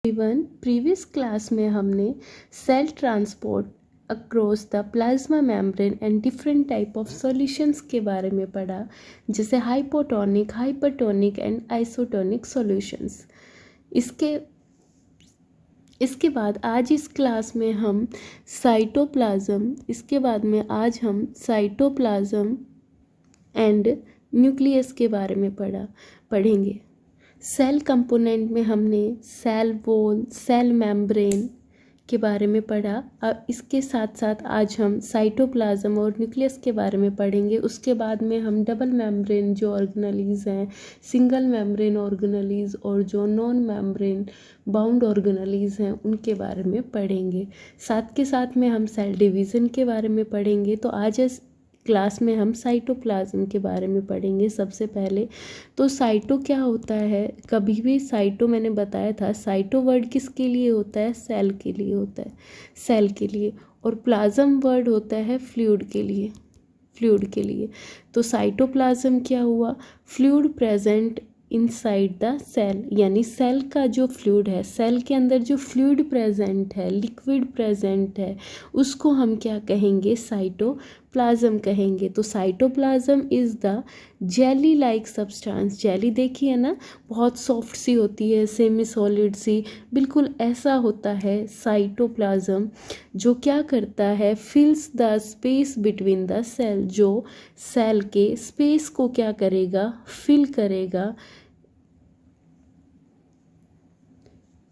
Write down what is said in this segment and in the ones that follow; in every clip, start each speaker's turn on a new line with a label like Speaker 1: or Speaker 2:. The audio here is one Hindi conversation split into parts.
Speaker 1: एवरीवन, प्रीवियस क्लास में हमने cell transport across the plasma membrane and different type of solutions के बारे में पढ़ा, जैसे hypotonic, hypertonic and isotonic solutions. इसके बाद आज इस क्लास में हम साइटोप्लाज्म एंड न्यूक्लियस के बारे में पढ़ेंगे। सेल कंपोनेंट में हमने सेल वॉल, सेल मेम्ब्रेन के बारे में पढ़ा। अब इसके साथ साथ आज हम साइटोप्लाज्म और न्यूक्लियस के बारे में पढ़ेंगे। उसके बाद में हम डबल मेम्ब्रेन जो ऑर्गेनेलीज हैं, सिंगल मेम्ब्रेन ऑर्गेनेलीज और जो नॉन मेम्ब्रेन बाउंड ऑर्गेनेलीज हैं उनके बारे में पढ़ेंगे। साथ के साथ में हम सेल डिवीज़न के बारे में पढ़ेंगे। तो आज इस क्लास में हम साइटोप्लाज्म के बारे में पढ़ेंगे। सबसे पहले तो साइटो क्या होता है, कभी भी साइटो मैंने बताया था, साइटो वर्ड किसके लिए होता है, सेल के लिए होता है, सेल के लिए। और प्लाज्म वर्ड होता है फ्लूइड के लिए। तो साइटोप्लाज्म क्या हुआ, fluid present inside the cell, यानी सेल का जो फ्लूइड है, सेल के अंदर जो फ्लूइड प्रेजेंट है, लिक्विड प्रेजेंट है, उसको हम क्या कहेंगे, साइटोप्लाज्म कहेंगे। तो cytoplasm is the jelly like substance. Jelly देखी है ना, बहुत सॉफ्ट सी होती है, सेमी सॉलिड सी, बिल्कुल ऐसा होता है साइटोप्लाज्म, जो क्या करता है, fills the space between the cell, जो सेल के स्पेस को क्या करेगा, फिल करेगा।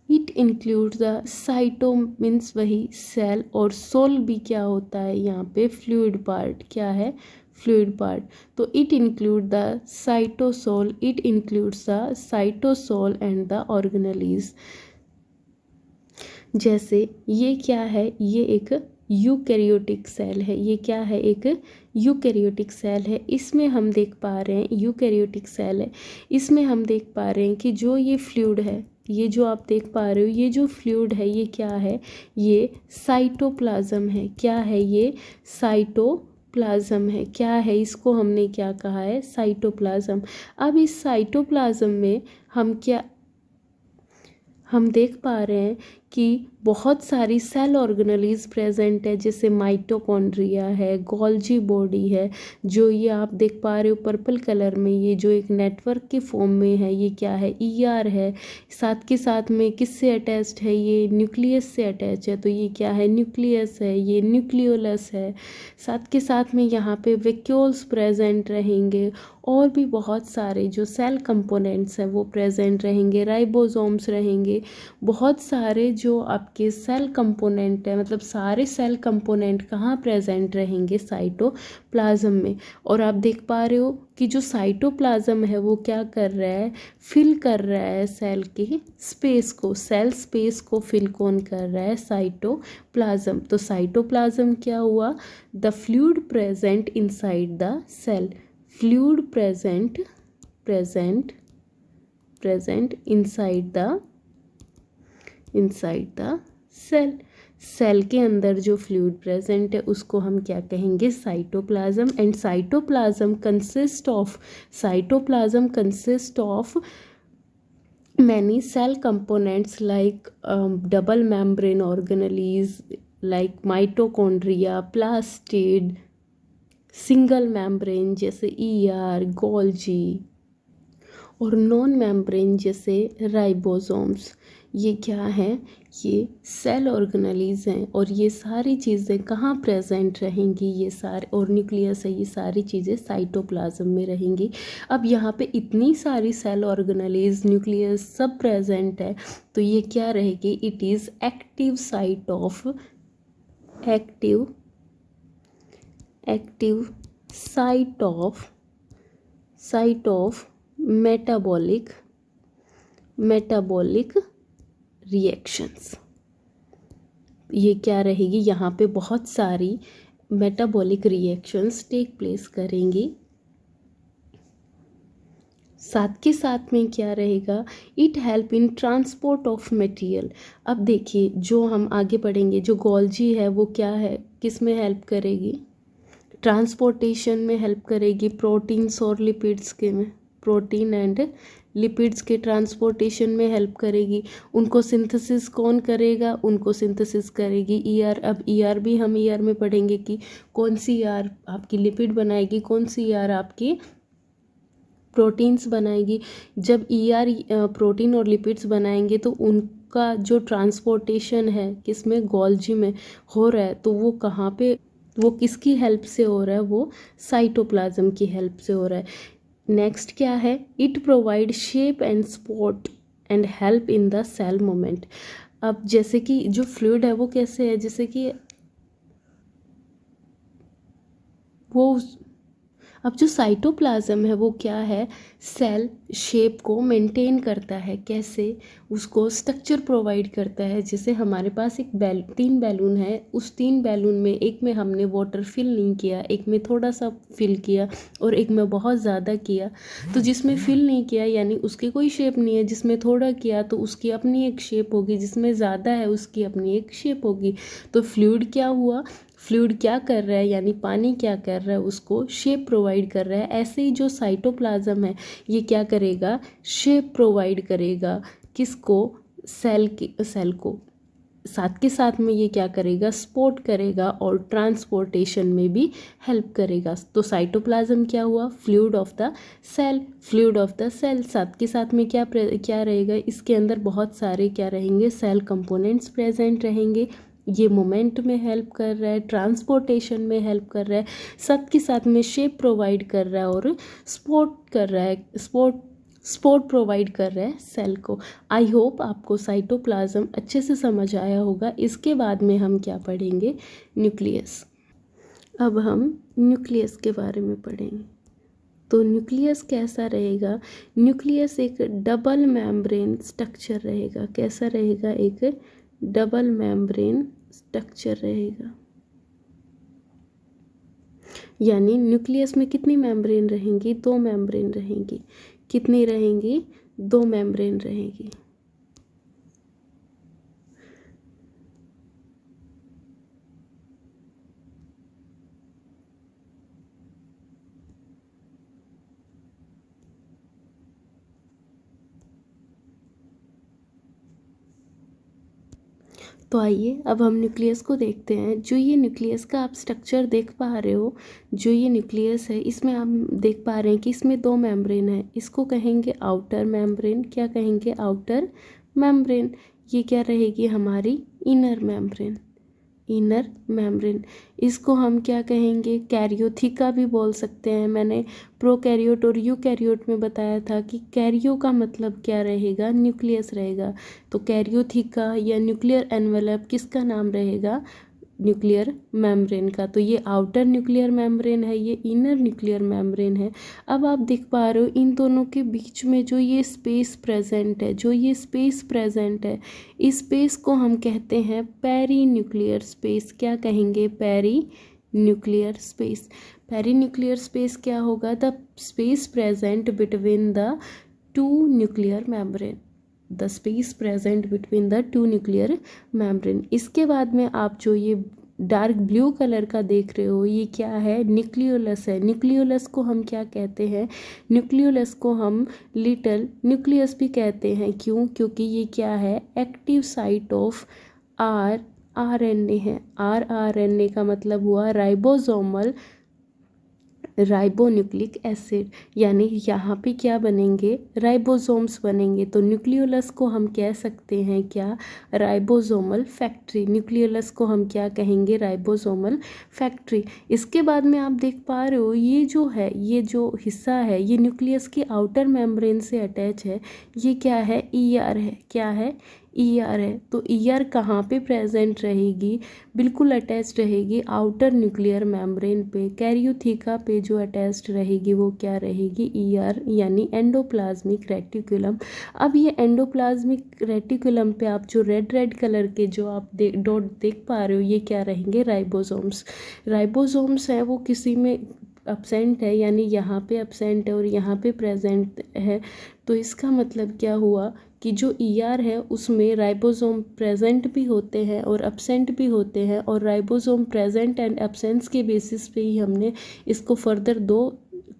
Speaker 1: It include the cyto means वही सेल, और सोल भी क्या होता है यहाँ पे, फ्लूइड पार्ट। क्या है, फ्लूइड पार्ट। तो it include the cytosol, it includes the cytosol and the organelles. जैसे ये क्या है, ये एक यूकैरियोटिक सेल है। ये क्या है, एक यूकैरियोटिक सेल है। इसमें हम देख पा रहे हैं, यूकैरियोटिक सेल है, इसमें हम देख पा रहे हैं कि जो ये फ्लूइड है, ये जो आप देख पा रहे हो, ये जो फ्लूइड है, ये क्या है, ये साइटोप्लाज्म है। क्या है, ये साइटोप्लाज्म है। क्या है, इसको हमने क्या कहा है, साइटोप्लाज्म। अब इस साइटोप्लाज्म में हम देख पा रहे हैं कि बहुत सारी सेल ऑर्गेनेलीज प्रेजेंट है, जैसे माइटोकॉन्ड्रिया है, गोल्जी बॉडी है, जो ये आप देख पा रहे हो पर्पल कलर में, ये जो एक नेटवर्क के फॉर्म में है, ये क्या है, ईआर है। साथ के साथ में किससे अटैच्ड है, ये न्यूक्लियस से अटैच है, तो ये क्या है, न्यूक्लियस है, ये न्यूक्लियोलस है। साथ के साथ में यहाँ पे वैक्यूल्स प्रेजेंट रहेंगे, और भी बहुत सारे जो सेल कंपोनेंट्स हैं वो प्रेजेंट रहेंगे, राइबोसोम्स रहेंगे, बहुत सारे जो आपके सेल कंपोनेंट है, मतलब सारे सेल कंपोनेंट कहाँ प्रेजेंट रहेंगे, साइटोप्लाज्म में। और आप देख पा रहे हो कि जो साइटोप्लाज्म है वो क्या कर रहा है, फिल कर रहा है सेल के स्पेस को, सेल स्पेस को फिल कौन कर रहा है, साइटोप्लाज्म। तो साइटोप्लाज्म क्या हुआ, the fluid present inside the cell, fluid present inside the cell. Cell के अंदर जो फ्लूइड प्रेजेंट है उसको हम क्या कहेंगे, cytoplasm. And cytoplasm consist of many cell components like double membrane organelles like mitochondria, plastid, single membrane जैसे ईआर, गोल्जी, और नॉन मेम्ब्रेन जैसे राइबोसोम्स। ये क्या है, ये सेल ऑर्गेनेलीज हैं, और ये सारी चीज़ें कहाँ प्रेजेंट रहेंगी, ये सारे, और न्यूक्लियस है, ये सारी चीज़ें साइटोप्लाज्म में रहेंगी। अब यहाँ पे इतनी सारी सेल ऑर्गेनेलीज, न्यूक्लियस सब प्रेजेंट है, तो ये क्या रहेगी, it is active site of metabolic reactions. ये क्या रहेगी, यहाँ पे बहुत सारी मेटाबॉलिक रिएक्शंस टेक प्लेस करेंगी। साथ के साथ में क्या रहेगा, it help in transport of material. अब देखिए, जो हम आगे पढ़ेंगे, जो गोल्जी है वो क्या है, किस में हेल्प करेगी, ट्रांसपोर्टेशन में हेल्प करेगी, प्रोटीन्स और लिपिड्स के में, प्रोटीन एंड लिपिड्स के ट्रांसपोर्टेशन में हेल्प करेगी। उनको सिंथेसिस कौन करेगा, उनको सिंथेसिस करेगी ईआर। अब ईआर भी हम ईआर में पढ़ेंगे कि कौन सी ईआर आपकी लिपिड बनाएगी, कौन सी ईआर आपकी प्रोटीन्स बनाएगी। जब ईआर प्रोटीन और लिपिड्स बनाएंगे तो उनका जो ट्रांसपोर्टेशन है किसमें, गोल्जी में हो रहा है, तो वो कहाँ पे, वो किसकी हेल्प से हो रहा है, वो साइटोप्लाज्म की हेल्प से हो रहा है। नेक्स्ट क्या है, it provide shape and support and help in the cell movement. अब जैसे कि जो फ्लूइड है वो कैसे है, जैसे कि वो, अब जो साइटोप्लाज्म है वो क्या है, सेल शेप को मेंटेन करता है। कैसे, उसको स्ट्रक्चर प्रोवाइड करता है। जैसे हमारे पास एक 3 बैलून है, उस 3 बैलून में एक में हमने वाटर फिल नहीं किया, एक में थोड़ा सा फिल किया और एक में बहुत ज़्यादा किया। तो जिसमें फिल नहीं किया यानी उसकी कोई शेप नहीं है, जिसमें थोड़ा किया तो उसकी अपनी एक शेप होगी, जिसमें ज़्यादा है उसकी अपनी एक शेप होगी। तो फ्लूइड क्या हुआ, फ्लूइड क्या कर रहा है यानी पानी क्या कर रहा है, उसको शेप प्रोवाइड कर रहा है। ऐसे ही जो साइटोप्लाज्म है ये क्या करेगा, शेप प्रोवाइड करेगा किसको, सेल को। साथ के साथ में ये क्या करेगा, सपोर्ट करेगा और ट्रांसपोर्टेशन में भी हेल्प करेगा। तो साइटोप्लाज्म क्या हुआ, fluid of the cell, fluid of the cell. साथ के साथ में क्या क्या रहेगा, इसके अंदर बहुत सारे क्या रहेंगे, सेल कंपोनेंट्स प्रेजेंट रहेंगे। ये मोमेंट में हेल्प कर रहा है, ट्रांसपोर्टेशन में हेल्प कर रहा है, साथ के साथ में शेप प्रोवाइड कर रहा है और सपोर्ट कर रहा है, सपोर्ट प्रोवाइड कर रहा है सेल को। आई होप आपको साइटोप्लाज्म अच्छे से समझ आया होगा। इसके बाद में हम क्या पढ़ेंगे, न्यूक्लियस। अब हम न्यूक्लियस के बारे में पढ़ेंगे। तो न्यूक्लियस कैसा रहेगा, न्यूक्लियस एक डबल मेम्ब्रेन स्ट्रक्चर रहेगा। कैसा रहेगा, एक डबल मेम्ब्रेन स्ट्रक्चर रहेगा। यानी न्यूक्लियस में कितनी मेम्ब्रेन रहेंगी, 2 मेम्ब्रेन रहेंगी। कितनी रहेंगी, 2 मेम्ब्रेन रहेगी। तो आइए अब हम न्यूक्लियस को देखते हैं। जो ये न्यूक्लियस का आप स्ट्रक्चर देख पा रहे हो, जो ये न्यूक्लियस है इसमें आप देख पा रहे हैं कि इसमें 2 मेम्ब्रेन है। इसको कहेंगे आउटर मेम्ब्रेन। क्या कहेंगे, आउटर मेम्ब्रेन। ये क्या रहेगी, हमारी इनर मेम्ब्रेन, इनर मेम्ब्रेन। इसको हम क्या कहेंगे, कैरियोथिका भी बोल सकते हैं। मैंने प्रोकैरियोट और यूकैरियोट में बताया था कि कैरियो का मतलब क्या रहेगा, न्यूक्लियस रहेगा। तो कैरियोथिका या न्यूक्लियर एनवेलप किसका नाम रहेगा, न्यूक्लियर मेम्ब्रेन का। तो ये आउटर न्यूक्लियर मेम्ब्रेन है, ये इनर न्यूक्लियर मेम्ब्रेन है। अब आप देख पा रहे हो इन दोनों के बीच में जो ये स्पेस प्रेजेंट है, जो ये स्पेस प्रेजेंट है, इस स्पेस को हम कहते हैं पेरी न्यूक्लियर स्पेस। क्या कहेंगे, perinuclear space. Perinuclear space क्या होगा, the space present between the 2 nuclear membrane, the space present between the 2 nuclear membrane. इसके बाद में आप जो ये डार्क ब्लू कलर का देख रहे हो ये क्या है, न्यूक्लियोलस है। न्यूक्लियोलस को हम क्या कहते हैं, न्यूक्लियोलस को हम लिटिल न्यूक्लियस भी कहते हैं। क्यों, क्योंकि ये क्या है, एक्टिव साइट ऑफ आरएनए है। आरएनए का मतलब हुआ राइबोसोमल राइबोन्यूक्लिक एसिड। यानी यहाँ पे क्या बनेंगे, राइबोसोम्स बनेंगे। तो न्यूक्लियोलस को हम कह सकते हैं क्या, राइबोसोमल फैक्ट्री। न्यूक्लियोलस को हम क्या कहेंगे, राइबोसोमल फैक्ट्री। इसके बाद में आप देख पा रहे हो ये जो है, ये जो हिस्सा है ये न्यूक्लियस की आउटर मेम्ब्रेन से अटैच है। ये क्या है, ईआर है। क्या है, ईआर है। तो ईआर कहाँ पे प्रेजेंट रहेगी, बिल्कुल अटैच्ड रहेगी आउटर न्यूक्लियर मेम्ब्रेन पे। कैरियोथिका पे जो अटैच्ड रहेगी वो क्या रहेगी, ईआर यानी एंडोप्लाज्मिक रेटिकुलम। अब ये एंडोप्लाज्मिक रेटिकुलम पे आप जो रेड कलर के जो आप डॉट देख पा रहे हो ये क्या रहेंगे, राइबोसोम्स। राइबोसोम्स है वो किसी में अब्सेंट है, यानी यहाँ पे अब्सेंट है और यहाँ पे प्रेजेंट है। तो इसका मतलब क्या हुआ कि जो ईआर है उसमें राइबोसोम प्रेजेंट भी होते हैं और अब्सेंट भी होते हैं, और राइबोसोम प्रेजेंट एंड एब्सेंस के बेसिस पे ही हमने इसको फर्दर 2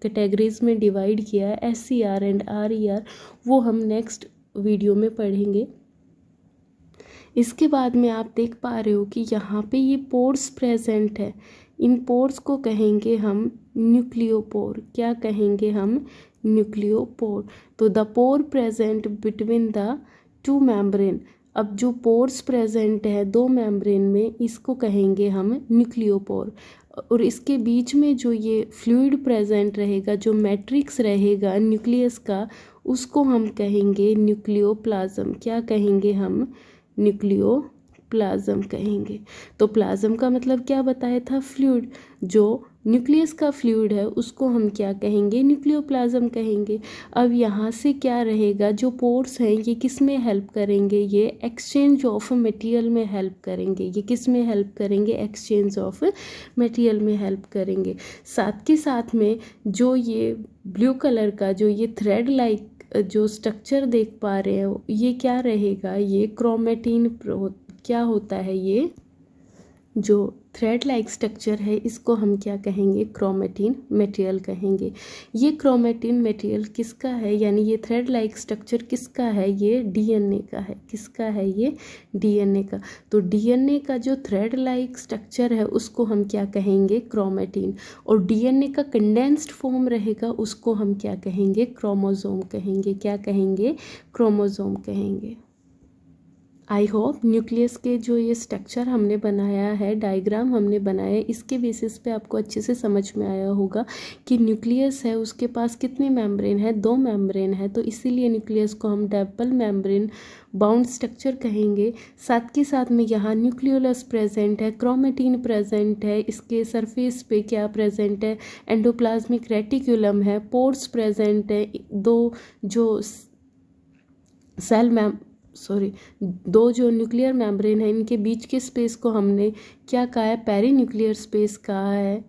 Speaker 1: कैटेगरीज में डिवाइड किया है, SCR एंड RER, वो हम नेक्स्ट वीडियो में पढ़ेंगे। इसके बाद में आप देख पा रहे हो कि यहाँ पे ये पोर्स प्रेजेंट है, इन पोर्स को कहेंगे हम न्यूक्लियोपोर। क्या कहेंगे हम? न्यूक्लियोपोर। तो the pore present between the two membrane, अब जो पोर्स प्रेजेंट है दो मेम्ब्रेन में, इसको कहेंगे हम न्यूक्लियोपोर। और इसके बीच में जो ये फ्लूइड प्रेजेंट रहेगा, जो मैट्रिक्स रहेगा न्यूक्लियस का, उसको हम कहेंगे न्यूक्लियोप्लाज्म। क्या कहेंगे हम? न्यूक्लियोप्लाज्म कहेंगे। तो प्लाज्म का मतलब क्या बताया था? फ्लूइड। जो न्यूक्लियस का फ्लूइड है उसको हम क्या कहेंगे? न्यूक्लियोप्लाज्म कहेंगे। अब यहाँ से क्या रहेगा, जो पोर्स हैं ये किस में हेल्प करेंगे? ये एक्सचेंज ऑफ मटेरियल में हेल्प करेंगे। ये किस में हेल्प करेंगे? एक्सचेंज ऑफ मटेरियल में हेल्प करेंगे। साथ के साथ में जो ये ब्लू कलर का जो ये थ्रेड लाइक जो स्ट्रक्चर देख पा रहे हो, ये क्या रहेगा? ये क्रोमेटिन क्या होता है? ये जो थ्रेड लाइक स्ट्रक्चर है इसको हम क्या कहेंगे? क्रोमेटिन मटेरियल कहेंगे। ये क्रोमेटिन मटेरियल किसका है, यानी ये थ्रेड लाइक स्ट्रक्चर किसका है? ये डीएनए का है। किसका है? ये डीएनए का। तो डीएनए का जो थ्रेड लाइक स्ट्रक्चर है उसको हम क्या कहेंगे? क्रोमेटिन। और डीएनए का कंडेंस्ड फॉर्म रहेगा उसको हम क्या कहेंगे? क्रोमोसोम कहेंगे। क्या कहेंगे? क्रोमोसोम कहेंगे। आई होप न्यूक्लियस के जो ये स्ट्रक्चर हमने बनाया है, डायग्राम हमने बनाया है, इसके बेसिस पे आपको अच्छे से समझ में आया होगा कि न्यूक्लियस है उसके पास कितने मेम्ब्रेन है? दो मेम्ब्रेन है। तो इसीलिए न्यूक्लियस को हम डबल मेम्ब्रेन बाउंड स्ट्रक्चर कहेंगे। साथ के साथ में यहाँ न्यूक्लियोलस प्रेजेंट है, क्रोमेटिन प्रेजेंट है, इसके सरफेस पे क्या प्रेजेंट है? एंडोप्लाज्मिक रेटिकुलम है, पोर्स प्रेजेंट है, दो जो न्यूक्लियर मेम्ब्रेन है इनके बीच के स्पेस को हमने क्या कहा है? पेरी न्यूक्लियर स्पेस कहा है।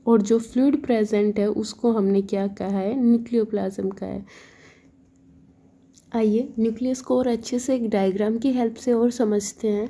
Speaker 1: और जो फ्लूइड प्रेजेंट है उसको हमने क्या कहा है? न्यूक्लियोप्लाज्म कहा है। आइए न्यूक्लियस को और अच्छे से एक डायग्राम की हेल्प से और समझते हैं।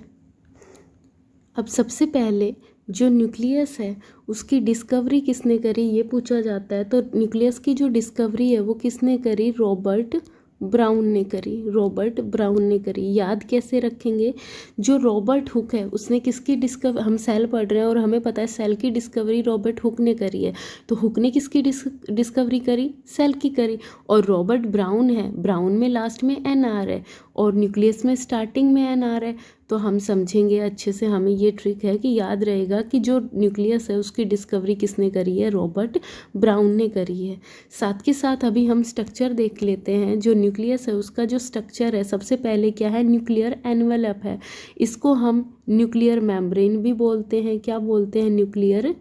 Speaker 1: अब सबसे पहले जो न्यूक्लियस है उसकी डिस्कवरी किसने करी ये पूछा जाता है। तो न्यूक्लियस की जो डिस्कवरी है वो किसने करी? रॉबर्ट ब्राउन ने करी। रॉबर्ट ब्राउन ने करी। याद कैसे रखेंगे? जो रॉबर्ट हुक है उसने किसकी डिस्कवर, हम सेल पढ़ रहे हैं और हमें पता है सेल की डिस्कवरी रॉबर्ट हुक ने करी है। तो हुक ने किसकी डिस्कवरी करी? सेल की करी। और रॉबर्ट ब्राउन है, ब्राउन में लास्ट में NR है और न्यूक्लियस में स्टार्टिंग में NR है। तो हम समझेंगे अच्छे से, हमें ये ट्रिक है कि याद रहेगा कि जो न्यूक्लियस है उसकी डिस्कवरी किसने करी है? रॉबर्ट ब्राउन ने करी है। साथ के साथ अभी हम स्ट्रक्चर देख लेते हैं। जो न्यूक्लियस है उसका जो स्ट्रक्चर है, सबसे पहले क्या है? न्यूक्लियर एनवेलप है। इसको हम न्यूक्लियर मेम्ब्रेन भी बोलते हैं। क्या बोलते हैं? न्यूक्लियर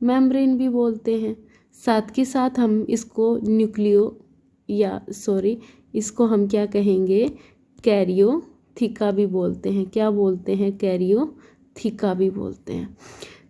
Speaker 1: मेम्ब्रेन भी बोलते हैं। साथ के साथ हम इसको इसको हम क्या कहेंगे? कैरियोथिका भी बोलते हैं। क्या बोलते हैं? कैरियोथिका भी बोलते हैं।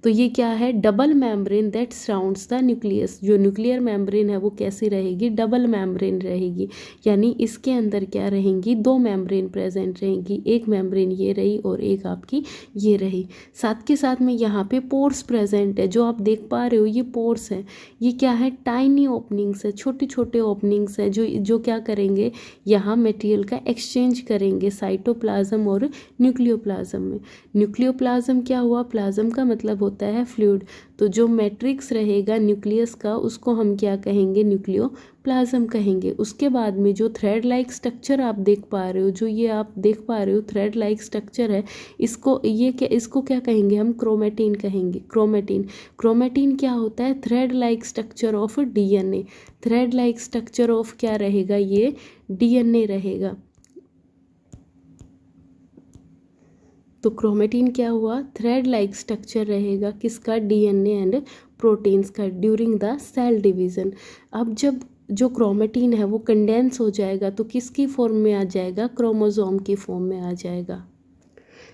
Speaker 1: तो ये क्या है? Double membrane that surrounds the nucleus. जो न्यूक्लियर मेम्ब्रेन है वो कैसी रहेगी? डबल मेम्ब्रेन रहेगी। यानी इसके अंदर क्या रहेंगी? दो मेम्ब्रेन प्रेजेंट रहेंगी। एक मेम्ब्रेन ये रही और एक आपकी ये रही। साथ के साथ में यहाँ पे पोर्स प्रेजेंट है। जो आप देख पा रहे हो ये पोर्स है। ये क्या है? टाइनी ओपनिंग्स है, छोटे छोटे ओपनिंग्स है जो क्या करेंगे? यहाँ मटेरियल का एक्सचेंज करेंगे साइटोप्लाज्म और न्यूक्लियोप्लाज्म में। न्यूक्लियोप्लाज्म क्या हुआ? प्लाज्म का मतलब होता है फ्लूइड। तो जो मैट्रिक्स रहेगा न्यूक्लियस का उसको हम क्या कहेंगे? न्यूक्लियोप्लाज्म कहेंगे। उसके बाद में जो थ्रेड लाइक स्ट्रक्चर आप देख पा रहे हो, जो ये आप देख पा रहे हो थ्रेड लाइक स्ट्रक्चर है, इसको क्या कहेंगे? हम क्रोमेटिन कहेंगे। क्रोमेटिन क्या होता है? Thread like structure of DNA. Thread like structure of क्या रहेगा? ये डीएनए रहेगा। तो क्रोमेटिन क्या हुआ? थ्रेड लाइक स्ट्रक्चर रहेगा किसका? डीएनए एंड प्रोटीन्स का ड्यूरिंग द सेल डिवीजन। अब जब जो क्रोमेटिन है वो कंडेंस हो जाएगा तो किसकी फॉर्म में आ जाएगा? क्रोमोसोम की फॉर्म में आ जाएगा।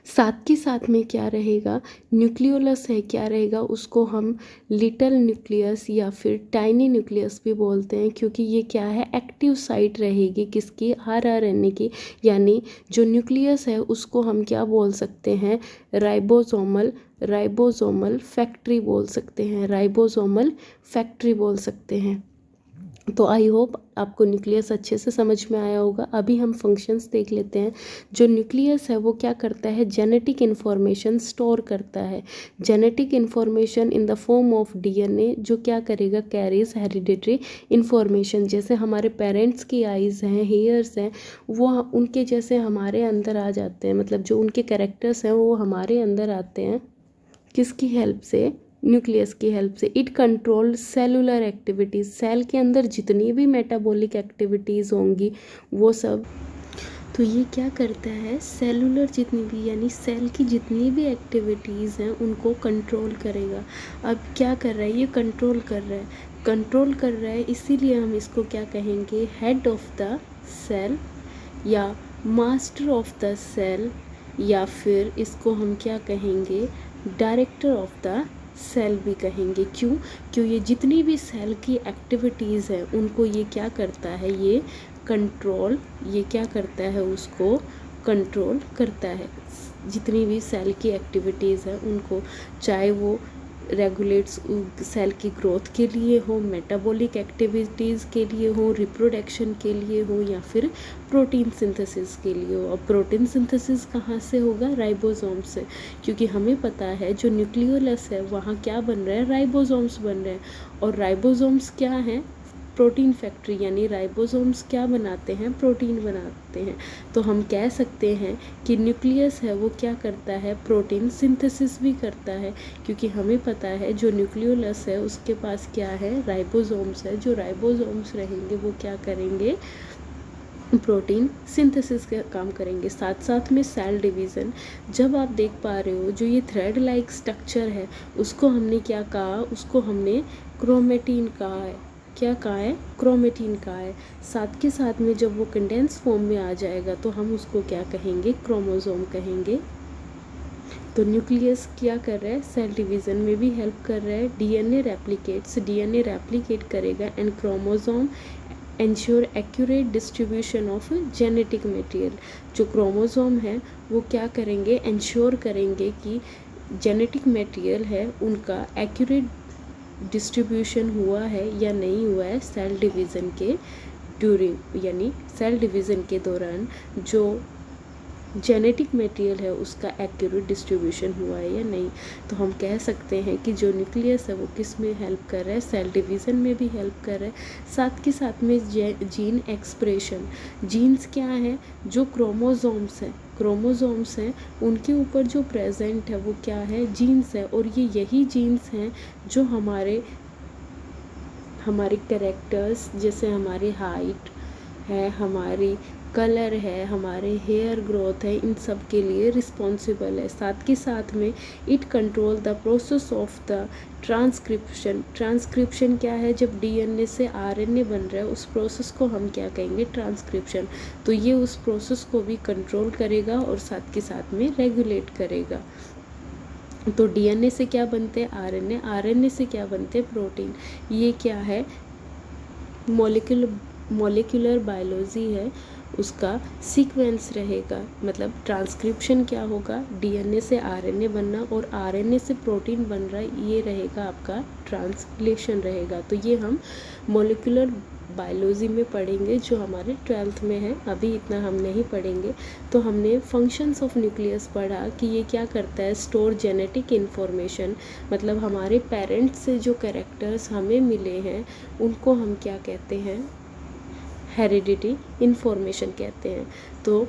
Speaker 1: साथ के साथ में क्या रहेगा, न्यूक्लियोलस है क्या रहेगा, उसको हम लिटिल न्यूक्लियस या फिर टाइनी न्यूक्लियस भी बोलते हैं, क्योंकि ये क्या है, एक्टिव साइट रहेगी किसकी, आरआरएनए की। यानी जो न्यूक्लियस है उसको हम क्या बोल सकते हैं, राइबोसोमल फैक्ट्री बोल सकते हैं, राइबोसोमल फैक्ट्री बोल सकते हैं। तो आई होप आपको न्यूक्लियस अच्छे से समझ में आया होगा। अभी हम फंक्शंस देख लेते हैं। जो न्यूक्लियस है वो क्या करता है, जेनेटिक इन्फॉर्मेशन स्टोर करता है। Genetic information in the form of DNA, जो क्या करेगा, कैरीज हेरिडिटरी इन्फॉर्मेशन। जैसे हमारे पेरेंट्स की आइज़ हैं, हेयर्स हैं, वो उनके जैसे हमारे अंदर आ जाते हैं, मतलब जो उनके कैरेक्टर्स हैं वो हमारे अंदर आते हैं। किसकी हेल्प से, न्यूक्लियस की हेल्प से। It control cellular activities, cell के अंदर जितनी भी मेटाबॉलिक एक्टिविटीज़ होंगी वो सब, तो ये क्या करता है, सेलुलर जितनी भी यानी सेल की जितनी भी एक्टिविटीज़ हैं उनको कंट्रोल करेगा। अब क्या कर रहा है, ये कंट्रोल कर रहा है, इसीलिए हम इसको क्या कहेंगे, हेड ऑफ द सेल या मास्टर ऑफ द सेल, या फिर इसको हम क्या कहेंगे, डायरेक्टर ऑफ द सेल भी कहेंगे। क्यों ये जितनी भी सेल की एक्टिविटीज़ हैं उनको ये क्या करता है, ये क्या करता है, उसको कंट्रोल करता है। जितनी भी सेल की एक्टिविटीज़ हैं उनको, चाहे वो रेगुलेट्स सेल की ग्रोथ के लिए हो, मेटाबॉलिक एक्टिविटीज़ के लिए हो, रिप्रोडक्शन के लिए हो, या फिर प्रोटीन सिंथेसिस के लिए हो। और प्रोटीन सिंथेसिस कहाँ से होगा, राइबोसोम से, क्योंकि हमें पता है जो न्यूक्लियोलस है वहाँ क्या बन रहा है, राइबोसोम्स बन रहे हैं। और राइबोसोम्स क्या हैं, प्रोटीन फैक्ट्री, यानी राइबोसोम्स क्या बनाते हैं, प्रोटीन बनाते हैं। तो हम कह सकते हैं कि न्यूक्लियस है वो क्या करता है, प्रोटीन सिंथेसिस भी करता है, क्योंकि हमें पता है जो न्यूक्लियोलस है उसके पास क्या है, राइबोसोम्स है। जो राइबोसोम्स रहेंगे वो क्या करेंगे, प्रोटीन सिंथेसिस का काम करेंगे। साथ साथ में सेल डिवीज़न, जब आप देख पा रहे हो जो ये थ्रेड लाइक स्ट्रक्चर है उसको हमने क्या कहा, उसको हमने क्रोमेटिन कहा है। क्या कहा है, क्रोमेटिन कहा है। साथ के साथ में जब वो कंडेंस फॉर्म में आ जाएगा तो हम उसको क्या कहेंगे, क्रोमोसोम कहेंगे। तो न्यूक्लियस क्या कर रहा है, सेल डिवीज़न में भी हेल्प कर रहा है। डीएनए रेप्लिकेट करेगा and chromosome ensure accurate distribution of genetic material. जो क्रोमोसोम है वो क्या करेंगे, एंश्योर करेंगे कि जेनेटिक मटेरियल है उनका एक्यूरेट डिस्ट्रीब्यूशन हुआ है या नहीं हुआ है सेल डिवीज़न के ड्यूरिंग, यानी सेल डिवीज़न के दौरान जो जेनेटिक मटेरियल है उसका एक्यूरेट डिस्ट्रीब्यूशन हुआ है या नहीं। तो हम कह सकते हैं कि जो न्यूक्लियस है वो किस में हेल्प कर रहा है, सेल डिवीज़न में भी हेल्प कर रहा है। साथ के साथ में जीन एक्सप्रेशन, जीन्स क्या है, जो क्रोमोसोम्स हैं उनके ऊपर जो प्रेजेंट है वो क्या है, जीन्स है। और ये यही जीन्स हैं जो हमारे कैरेक्टर्स, जैसे हमारी हाइट है, हमारी कलर है, हमारे हेयर ग्रोथ है, इन सब के लिए रिस्पॉन्सिबल है। साथ के साथ में it control the process of the transcription क्या है, जब डीएनए से आरएनए बन रहा है उस प्रोसेस को हम क्या कहेंगे, ट्रांसक्रिप्शन। तो ये उस प्रोसेस को भी कंट्रोल करेगा और साथ के साथ में रेगुलेट करेगा। तो डीएनए से क्या बनते हैं, आरएनए से क्या बनते हैं, प्रोटीन। ये क्या है, मॉलिक्यूलर बायोलॉजी है, उसका सीक्वेंस रहेगा। मतलब ट्रांसक्रिप्शन क्या होगा, डीएनए से आरएनए बनना और आरएनए से प्रोटीन बन रहा है, ये रहेगा आपका ट्रांसलेशन रहेगा। तो ये हम मॉलिक्यूलर बायोलॉजी में पढ़ेंगे जो हमारे 12th में है, अभी इतना हम नहीं पढ़ेंगे। तो हमने फंक्शंस ऑफ न्यूक्लियस पढ़ा कि ये क्या करता है, स्टोर जेनेटिक इन्फॉर्मेशन, मतलब हमारे पेरेंट्स से जो कैरेक्टर्स हमें मिले हैं उनको हम क्या कहते हैं, हेरिडिटी इन्फॉर्मेशन कहते हैं। तो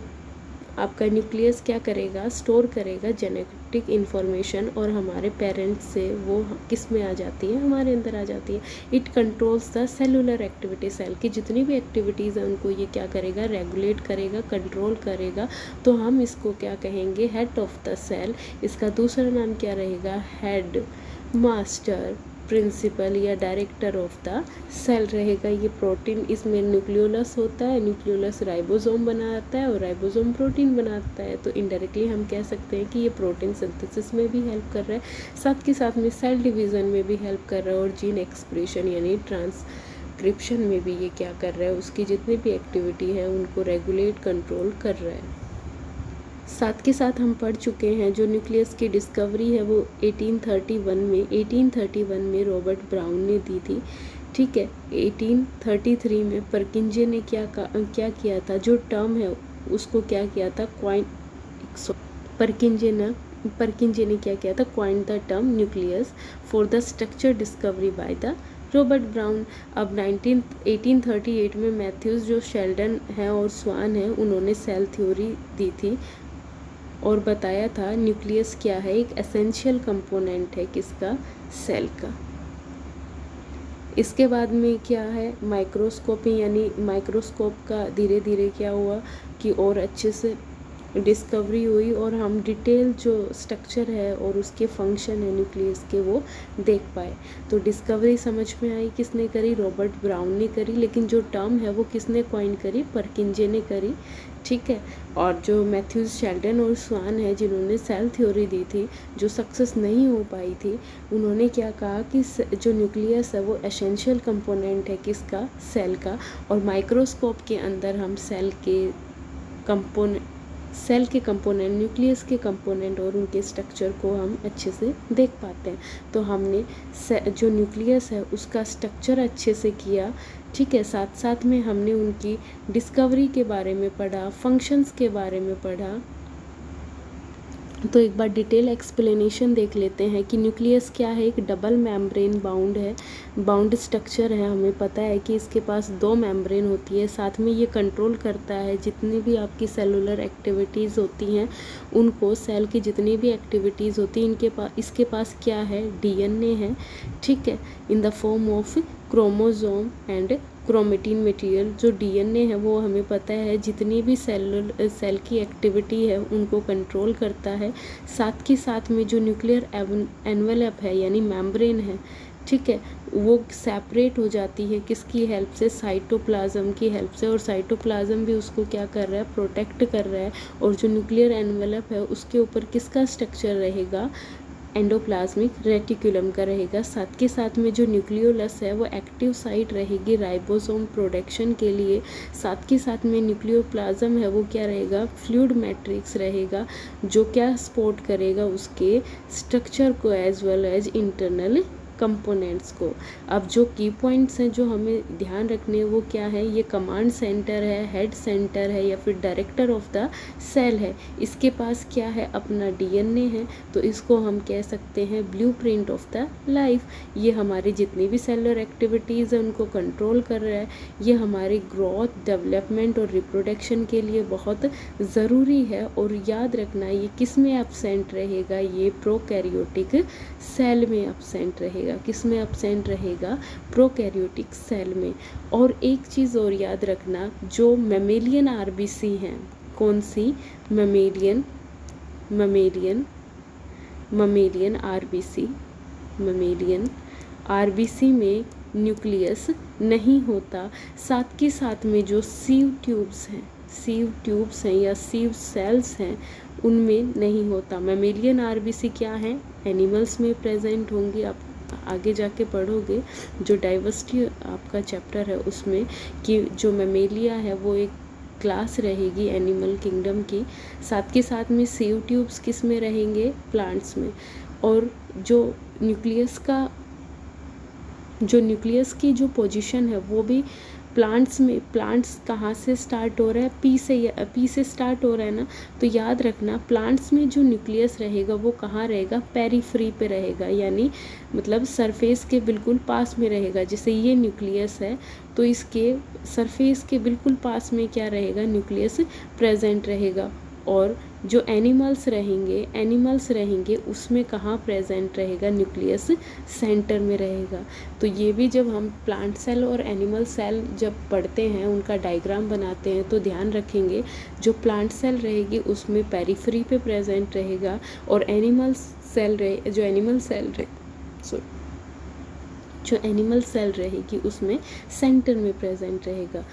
Speaker 1: आपका न्यूक्लियस क्या करेगा, स्टोर करेगा जेनेटिक इन्फॉर्मेशन, और हमारे पेरेंट्स से वो किस में आ जाती है, हमारे अंदर आ जाती है। It controls the cellular activity, cell की जितनी भी एक्टिविटीज़ हैं उनको ये क्या करेगा, रेगुलेट करेगा, कंट्रोल करेगा। तो हम इसको क्या कहेंगे, हेड ऑफ द सेल। इसका दूसरा नाम क्या रहेगा, हेड, मास्टर, प्रिंसिपल या डायरेक्टर ऑफ द सेल रहेगा। ये प्रोटीन, इसमें न्यूक्लियोलस होता है, न्यूक्लियोलस राइबोसोम बनाता है और राइबोसोम प्रोटीन बनाता है। तो इनडायरेक्टली हम कह सकते हैं कि ये प्रोटीन सिंथेसिस में भी हेल्प कर रहा है, साथ के साथ में सेल डिवीज़न में भी हेल्प कर रहा है और जीन एक्सप्रेशन यानी ट्रांसक्रिप्शन में भी ये क्या कर रहा है, उसकी जितनी भी एक्टिविटी है उनको रेगुलेट कंट्रोल कर रहा है। साथ के साथ हम पढ़ चुके हैं जो न्यूक्लियस की डिस्कवरी है वो 1831 में रॉबर्ट ब्राउन ने दी थी। ठीक है, 1833 में परकिंजे ने क्या किया था, जो टर्म है उसको क्या किया था, परकिंजे ने क्या किया था, coined the term nucleus for the structure discovery by the Robert brown. अब 1838 में मैथ्यूज जो शेल्डन है और स्वान है उन्होंने सेल थ्योरी दी थी और बताया था न्यूक्लियस क्या है, एक एसेंशियल कंपोनेंट है किसका, सेल का। इसके बाद में क्या है, माइक्रोस्कोपी यानी माइक्रोस्कोप का धीरे धीरे क्या हुआ कि और अच्छे से डिस्कवरी हुई और हम डिटेल जो स्ट्रक्चर है और उसके फंक्शन है न्यूक्लियस के वो देख पाए। तो डिस्कवरी समझ में आई, किसने करी, रॉबर्ट ब्राउन ने करी, लेकिन जो टर्म है वो किसने कॉइन करी, परकिंजे ने करी। ठीक है, और जो मैथ्यूज शेल्डन और स्वान है जिन्होंने सेल थ्योरी दी थी जो सक्सेस नहीं हो पाई थी, उन्होंने क्या कहा कि जो न्यूक्लियस है वो एसेंशियल कंपोनेंट है किसका, सेल का, और माइक्रोस्कोप के अंदर हम सेल के कंपोनेंट न्यूक्लियस के कंपोनेंट और उनके स्ट्रक्चर को हम अच्छे से देख पाते हैं। तो हमने जो न्यूक्लियस है उसका स्ट्रक्चर अच्छे से किया। ठीक है, साथ साथ में हमने उनकी डिस्कवरी के बारे में पढ़ा, फंक्शंस के बारे में पढ़ा। तो एक बार डिटेल एक्सप्लेनेशन देख लेते हैं कि न्यूक्लियस क्या है। एक डबल मेम्ब्रेन बाउंड स्ट्रक्चर है। हमें पता है कि इसके पास 2 मेम्ब्रेन होती है, साथ में ये कंट्रोल करता है जितनी भी आपकी सेलुलर एक्टिविटीज़ होती हैं उनको, सेल की जितनी भी एक्टिविटीज़ होती हैं इसके पास क्या है, डीएनए है। ठीक है, in the form of chromosome and chromatin material. जो डीएनए है वो हमें पता है जितनी भी सेल की एक्टिविटी है उनको कंट्रोल करता है। साथ के साथ में जो न्यूक्लियर एनवेलप है यानी मेम्ब्रेन है, ठीक है, वो सेपरेट हो जाती है किसकी हेल्प से, साइटोप्लाज्म की हेल्प से, और साइटोप्लाज्म भी उसको क्या कर रहा है, प्रोटेक्ट कर रहा है। और जो न्यूक्लियर एनवेलप है उसके ऊपर किसका स्ट्रक्चर रहेगा, एंडोप्लाज्मिक रेटिकुलम का रहेगा। साथ के साथ में जो न्यूक्लियोलस है वो एक्टिव साइट रहेगी राइबोसोम प्रोडक्शन के लिए। साथ के साथ में न्यूक्लियोप्लाज्म है वो क्या रहेगा, फ्लूइड मैट्रिक्स रहेगा, जो क्या सपोर्ट करेगा उसके स्ट्रक्चर को as well as internal components को। अब जो की पॉइंट्स हैं जो हमें ध्यान रखने वो क्या है, ये कमांड सेंटर है, हेड सेंटर है या फिर डायरेक्टर ऑफ द सेल है। इसके पास क्या है, अपना डीएनए है, तो इसको हम कह सकते हैं ब्लूप्रिंट ऑफ द लाइफ। ये हमारी जितनी भी सेलुलर एक्टिविटीज़ है उनको कंट्रोल कर रहा है। ये हमारी ग्रोथ, डेवलपमेंट और रिप्रोडक्शन के लिए बहुत ज़रूरी है। और याद रखना ये किस में एब्सेंट रहेगा, ये प्रोकैरियोटिक सेल में एब्सेंट रहेगा। किस में एब्सेंट रहेगा, प्रोकैरियोटिक सेल में। और एक चीज़ और याद रखना, जो मैमेलियन आरबीसी हैं, कौन सी, ममेलियन आरबीसी में न्यूक्लियस नहीं होता। साथ के साथ में जो सीव ट्यूब्स हैं या सीव सेल्स हैं उनमें नहीं होता। मैमेलियन आरबीसी क्या है, एनिमल्स में प्रेजेंट होंगी। आप आगे जाके पढ़ोगे जो डाइवर्सिटी आपका चैप्टर है उसमें, कि जो मैमेलिया है वो एक क्लास रहेगी एनिमल किंगडम की। साथ के साथ में सीव ट्यूब्स किस में रहेंगे, प्लांट्स में। और जो न्यूक्लियस की जो पोजीशन है वो भी प्लांट्स कहाँ से स्टार्ट हो रहा है, पी से स्टार्ट हो रहा है ना। तो याद रखना प्लांट्स में जो न्यूक्लियस रहेगा वो कहाँ रहेगा, पेरीफ्री पे रहेगा, यानी मतलब सरफेस के बिल्कुल पास में रहेगा। जैसे ये न्यूक्लियस है तो इसके सरफेस के बिल्कुल पास में क्या रहेगा, न्यूक्लियस प्रेजेंट रहेगा। और जो एनिमल्स रहेंगे उसमें कहाँ प्रेजेंट रहेगा, न्यूक्लियस सेंटर में रहेगा। तो ये भी जब हम प्लांट सेल और एनिमल सेल जब पढ़ते हैं, उनका डायग्राम बनाते हैं, तो ध्यान रखेंगे जो प्लांट सेल रहेगी उसमें पेरिफेरी पे प्रेजेंट रहेगा, और जो एनिमल सेल जो एनिमल सेल रहेगी उसमें सेंटर में प्रेजेंट रहेगा।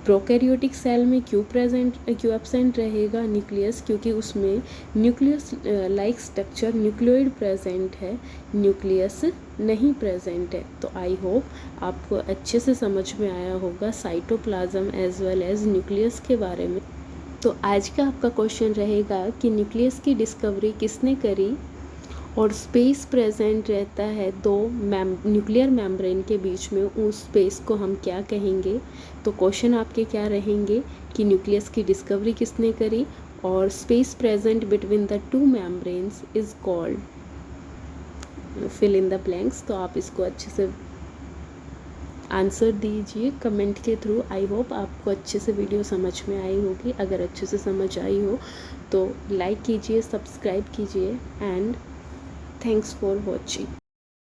Speaker 1: प्रोकैरियोटिक सेल में क्यों एब्सेंट रहेगा न्यूक्लियस, क्योंकि उसमें nucleus like structure nucleoid present है, न्यूक्लियस नहीं प्रेजेंट है। तो आई होप आपको अच्छे से समझ में आया होगा cytoplasm as well as nucleus के बारे में। तो आज का आपका क्वेश्चन रहेगा कि न्यूक्लियस की डिस्कवरी किसने करी और स्पेस प्रेजेंट रहता है दो न्यूक्लियर मेम्ब्रेन के बीच में, उस स्पेस को हम क्या कहेंगे। तो क्वेश्चन आपके क्या रहेंगे कि न्यूक्लियस की डिस्कवरी किसने करी और space present between the two membranes is called, fill in the blanks. तो आप इसको अच्छे से आंसर दीजिए कमेंट के थ्रू। आई होप आपको अच्छे से वीडियो समझ में आई होगी। अगर अच्छे से समझ आई हो तो लाइक कीजिए, सब्सक्राइब कीजिए एंड thanks for watching।